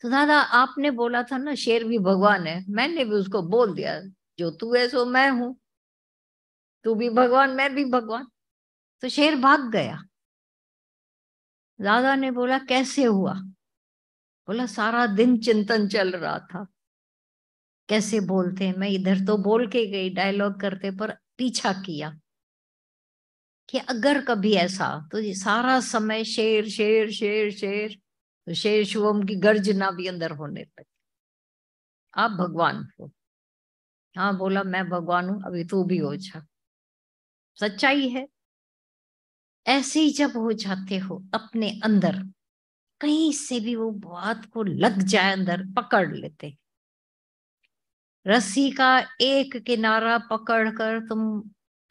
तो दादा आपने बोला था ना शेर भी भगवान है, मैंने भी उसको बोल दिया, जो तू है सो मैं हूं, तू भी भगवान मैं भी भगवान। तो शेर भाग गया। दादा ने बोला कैसे हुआ? बोला सारा दिन चिंतन चल रहा था, कैसे बोलते हैं, मैं इधर तो बोल के गई डायलॉग करते, पर पीछा किया कि अगर कभी ऐसा, तो ये सारा समय शेर शेर शेर शेर, तो शेर शुभम की गर्जना भी अंदर होने लगी। आप भगवान हो। हाँ बोला मैं भगवान हूं, अभी तू भी हो जा। सच्चाई है। ऐसे ही जब हो जाते हो अपने अंदर, कहीं से भी वो बात को लग जाए अंदर, पकड़ लेते। रस्सी का एक किनारा पकड़कर तुम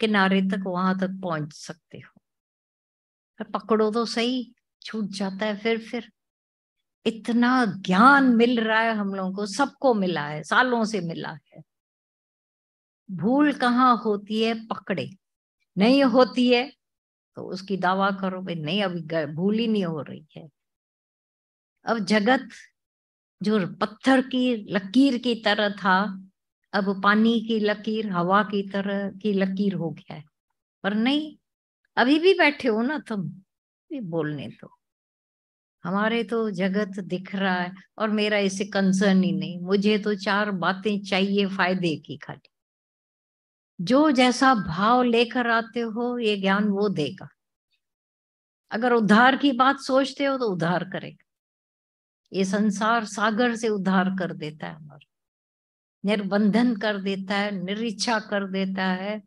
किनारे तक वहां तक पहुंच सकते हो, पर पकड़ो तो सही, छूट जाता है फिर। इतना ज्ञान मिल रहा है हम लोगों को, सबको मिला है, सालों से मिला है। भूल कहाँ होती है? पकड़े नहीं होती है तो उसकी दावा करो भाई नहीं, अभी भूल ही नहीं हो रही है। अब जगत जो पत्थर की लकीर की तरह था, अब पानी की लकीर, हवा की तरह की लकीर हो गया है। पर नहीं, अभी भी बैठे हो ना तुम, भी बोलने दो। हमारे तो जगत दिख रहा है और मेरा इससे कंसर्न ही नहीं, मुझे तो चार बातें चाहिए फायदे की खाली। जो जैसा भाव लेकर आते हो ये ज्ञान वो देगा। अगर उद्धार की बात सोचते हो तो उद्धार करेगा। ये संसार सागर से उद्धार कर देता है हमारा, निर्बंधन कर देता है, निरिच्छा कर देता है,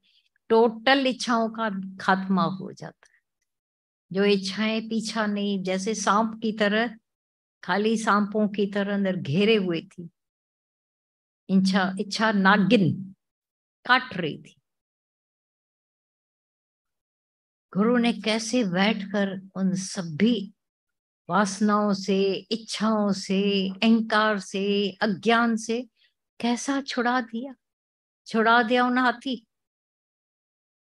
टोटल इच्छाओं का खात्मा हो जाता है। जो इच्छाएं पीछा नहीं, जैसे सांप की तरह, खाली सांपों की तरह अंदर घेरे हुए थी, इच्छा इच्छा नागिन काट रही थी। गुरु ने कैसे बैठकर उन सभी वासनाओं से, इच्छाओं से, अहंकार से, अज्ञान से कैसा छुड़ा दिया, छुड़ा दिया उन हाथी।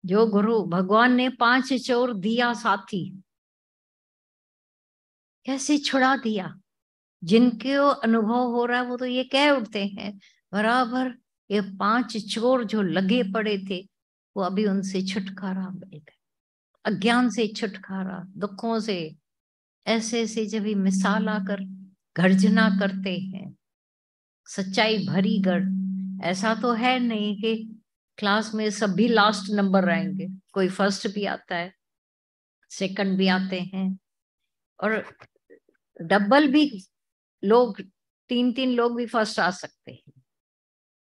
जो गुरु भगवान ने पांच चोर दिया साथी, कैसे छुड़ा दिया। जिनके वो अनुभव हो रहा है वो तो ये कह उठते हैं बराबर, ये पांच चोर जो लगे पड़े थे वो अभी उनसे छुटकारा मिल गया, अज्ञान से छुटकारा, दुखों से। ऐसे ऐसे जब ये मिसाल आकर गर्जना करते हैं, सच्चाई भरी गर्ज। ऐसा तो है नहीं कि क्लास में सभी लास्ट नंबर आएंगे, कोई फर्स्ट भी आता है, सेकंड भी आते हैं, और डबल भी लोग, तीन तीन लोग भी फर्स्ट आ सकते हैं।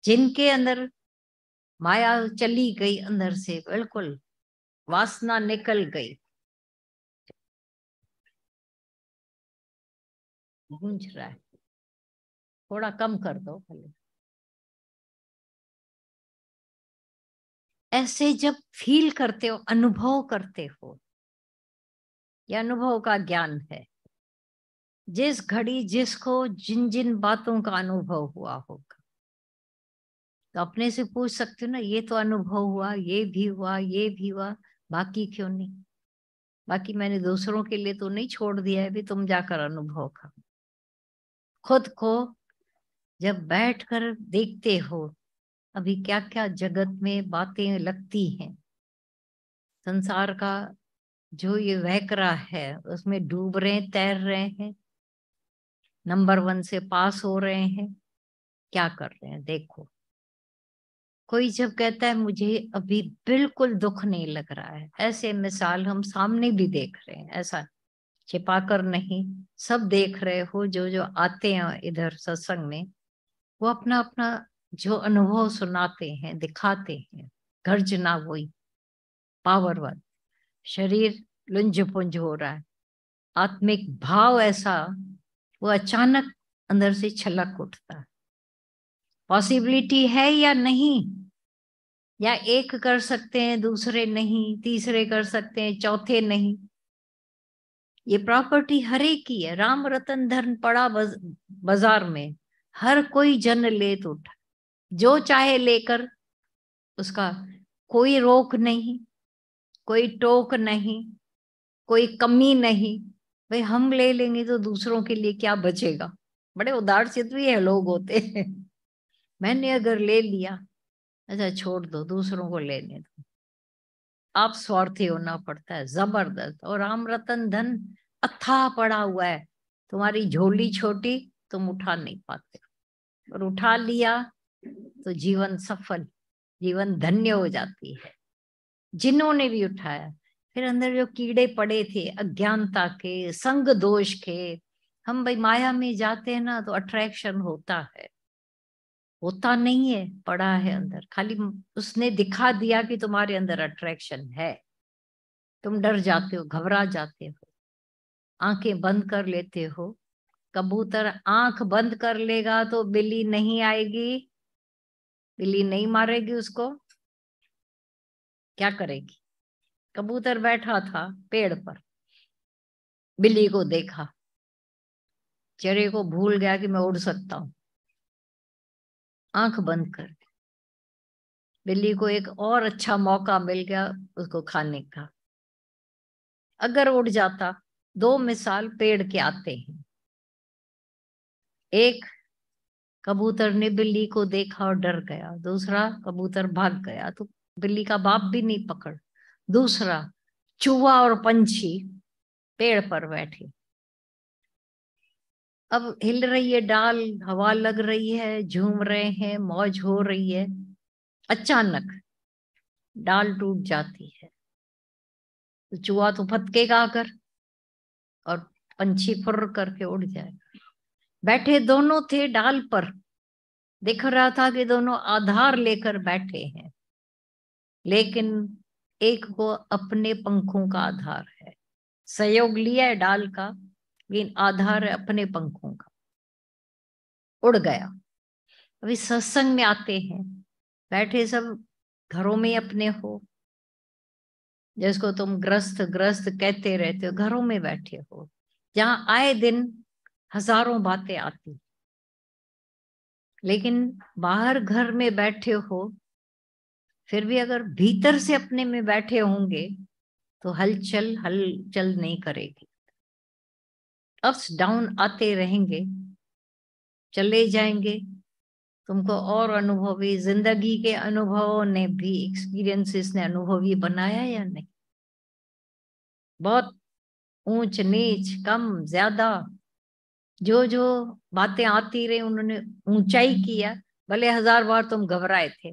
जिनके अंदर माया चली गई अंदर से, बिल्कुल वासना निकल गई। गूंज रहा है, थोड़ा कम कर दो भले। ऐसे जब फील करते हो, अनुभव करते हो, यह अनुभव का ज्ञान है। जिस घड़ी जिसको जिन जिन बातों का अनुभव हुआ होगा, तो अपने से पूछ सकते हो ना, ये तो अनुभव हुआ, ये भी हुआ, ये भी हुआ, बाकी क्यों नहीं? बाकी मैंने दूसरों के लिए तो नहीं छोड़ दिया है, भी तुम जाकर अनुभव करो। खुद को जब बैठकर देखते हो, अभी क्या क्या जगत में बातें लगती हैं, संसार का जो ये बहक रहा है उसमें डूब रहे हैं, तैर रहे हैं, नंबर वन से पास हो रहे हैं, क्या कर रहे हैं देखो। कोई जब कहता है मुझे अभी बिल्कुल दुख नहीं लग रहा है, ऐसे मिसाल हम सामने भी देख रहे हैं, ऐसा छिपा कर नहीं, सब देख रहे हो। जो जो आते हैं इधर सत्संग में, वो अपना अपना जो अनुभव सुनाते हैं, दिखाते हैं। गर्जना वही पावरवन, शरीर लुंज पुंज हो रहा है, आत्मिक भाव ऐसा, वो अचानक अंदर से छलक उठता है। पॉसिबिलिटी है या नहीं, या एक कर सकते हैं दूसरे नहीं, तीसरे कर सकते हैं चौथे नहीं। ये प्रॉपर्टी हर एक की है। राम रतन धन पड़ा बाजार में, हर कोई जन ले तो उठा, जो चाहे लेकर, उसका कोई रोक नहीं, कोई टोक नहीं, कोई कमी नहीं। भाई हम ले लेंगे तो दूसरों के लिए क्या बचेगा? बड़े उदार चित्त भी है लोग होते हैं। मैंने अगर ले लिया, अच्छा छोड़ दो, दूसरों को लेने दो। आप स्वार्थी होना पड़ता है जबरदस्त। और राम रतन धन अथाह पड़ा हुआ है, तुम्हारी झोली छोटी, तुम उठा नहीं पाते, और उठा लिया तो जीवन सफल, जीवन धन्य हो जाती है। जिन्होंने भी उठाया, फिर अंदर जो कीड़े पड़े थे अज्ञानता के, संग दोष के, हम भाई माया में जाते हैं ना तो अट्रैक्शन होता है, होता नहीं है, पड़ा है अंदर, खाली उसने दिखा दिया कि तुम्हारे अंदर अट्रैक्शन है, तुम डर जाते हो, घबरा जाते हो, आंखें बंद कर लेते हो। कबूतर आंख बंद कर लेगा तो बिल्ली नहीं आएगी, बिल्ली नहीं मारेगी उसको, क्या करेगी? कबूतर बैठा था पेड़ पर, बिल्ली को देखा, चेहरे को भूल गया कि मैं उड़ सकता हूं, आंख बंद कर दी। बिल्ली को एक और अच्छा मौका मिल गया उसको खाने का। अगर उड़ जाता, दो मिसाल पेड़ के आते हैं। एक, कबूतर ने बिल्ली को देखा और डर गया, दूसरा कबूतर भाग गया तो बिल्ली का बाप भी नहीं पकड़। दूसरा, चूहा और पंछी पेड़ पर बैठे, अब हिल रही है डाल, हवा लग रही है, झूम रहे हैं, मौज हो रही है, अचानक डाल टूट जाती है तो चूहा तो फटकेगा आकर और पंछी फुर्र करके उड़ जाएगा। बैठे दोनों थे डाल पर, दिख रहा था कि दोनों आधार लेकर बैठे हैं, लेकिन एक को अपने पंखों का आधार है, सहयोग लिया है डाल का, लेकिन आधार है अपने पंखों का, उड़ गया। अभी सत्संग में आते हैं, बैठे सब घरों में अपने हो, जिसको तुम ग्रस्त ग्रस्त कहते रहते हो, घरों में बैठे हो, जहां आए दिन हजारों बातें आती, लेकिन बाहर घर में बैठे हो, फिर भी अगर भीतर से अपने में बैठे होंगे तो हलचल हलचल नहीं करेगी। अप्स डाउन आते रहेंगे, चले जाएंगे, तुमको और अनुभवी, जिंदगी के अनुभवों ने भी, एक्सपीरियंसेस ने अनुभवी बनाया या नहीं? बहुत ऊंच नीच, कम ज्यादा, जो जो बातें आती रही उन्होंने ऊंचाई किया। भले 1000 बार तुम घबराए थे,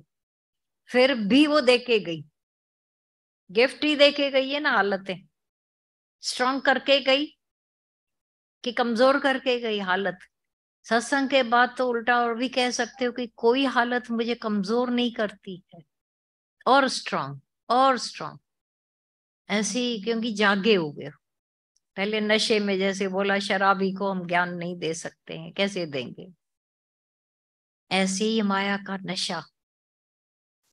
फिर भी वो देके गई, गिफ्ट ही देके गई है ना हालतें, स्ट्रॉन्ग करके गई कि कमजोर करके गई हालत। सत्संग के बाद तो उल्टा और भी कह सकते हो कि कोई हालत मुझे कमजोर नहीं करती है, और स्ट्रांग, और स्ट्रांग, ऐसी, क्योंकि जागे हुए हो। पहले नशे में, जैसे बोला शराबी को हम ज्ञान नहीं दे सकते हैं, कैसे देंगे? ऐसे ही माया का नशा,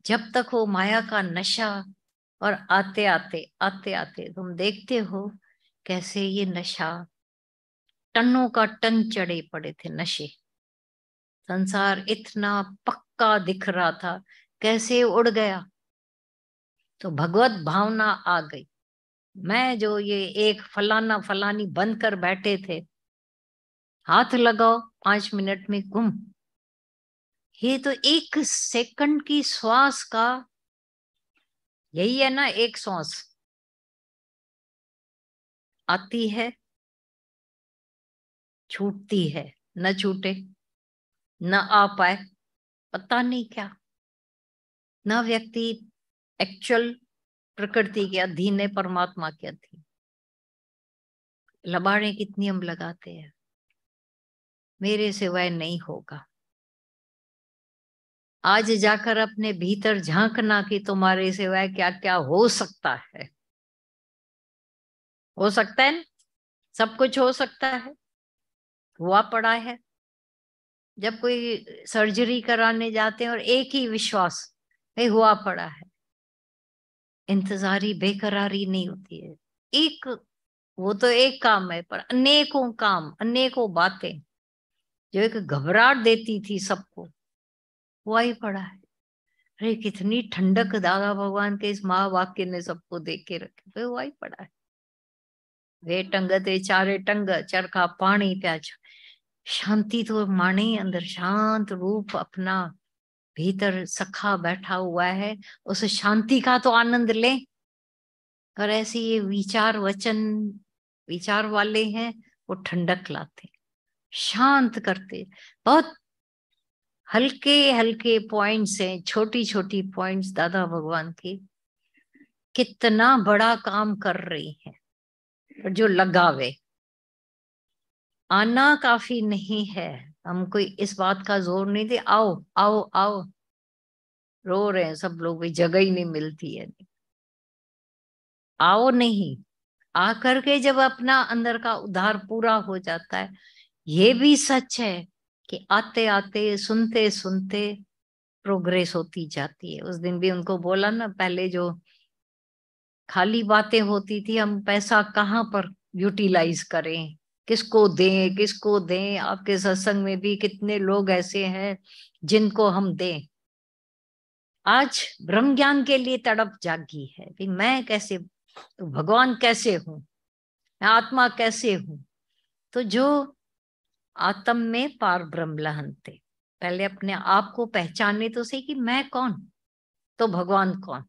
जब तक हो माया का नशा, और आते आते आते आते तुम देखते हो कैसे ये नशा, टनों का टन चढ़े पड़े थे नशे, संसार इतना पक्का दिख रहा था, कैसे उड़ गया। तो भगवत भावना आ गई। मैं जो ये एक फलाना फलानी बंद कर बैठे थे, हाथ लगाओ 5 मिनट में गुम, ये तो 1 सेकंड की श्वास का, यही है ना, एक श्वास आती है, छूटती है, न छूटे, न आ पाए, पता नहीं क्या, न व्यक्ति एक्चुअल प्रकृति के अधीन है, परमात्मा के अधीन। लबाड़े कितनी हम लगाते हैं, मेरे सिवाय नहीं होगा। आज जाकर अपने भीतर झांकना कि तुम्हारे सिवाय क्या क्या हो सकता है। हो सकता है ना? सब कुछ हो सकता है, हुआ पड़ा है। जब कोई सर्जरी कराने जाते हैं और एक ही विश्वास, भाई हुआ पड़ा है, इंतजारी बेकरारी नहीं होती है। एक, वो तो एक काम है, पर अनेकों काम, अनेकों बातें जो एक घबराहट देती थी सबको, हुआ ही पड़ा है। अरे कितनी ठंडक दादा भगवान के इस महावाक्य ने सबको दे के रखे, तो हुआ ही पड़ा है। वे टंग ते चारे टंग, चरखा पानी प्याच, शांति तो माने, अंदर शांत रूप अपना भीतर सखा बैठा हुआ है, उस शांति का तो आनंद ले। और ऐसे ये विचार वचन विचार वाले हैं, वो ठंडक लाते, शांत करते। बहुत हल्के हल्के पॉइंट्स हैं, छोटी छोटी पॉइंट्स दादा भगवान की कितना बड़ा काम कर रही है। और जो लगावे, आना काफी नहीं है, हम कोई इस बात का जोर नहीं दे, आओ आओ आओ, रो रहे हैं सब लोग, भी जगह ही नहीं मिलती है। आओ नहीं, आकर के जब अपना अंदर का उद्धार पूरा हो जाता है, ये भी सच है कि आते आते सुनते सुनते प्रोग्रेस होती जाती है। उस दिन भी उनको बोला ना, पहले जो खाली बातें होती थी, हम पैसा कहाँ पर यूटिलाइज करें, किसको दें किसको दें। आपके सत्संग में भी कितने लोग ऐसे हैं जिनको हम दें। आज ब्रह्म ज्ञान के लिए तड़प जागी है कि मैं कैसे, तो भगवान कैसे हूं, मैं आत्मा कैसे हूं। तो जो आत्म में पार ब्रह्म लहनते, पहले अपने आप को पहचाने तो सही कि मैं कौन, तो भगवान कौन।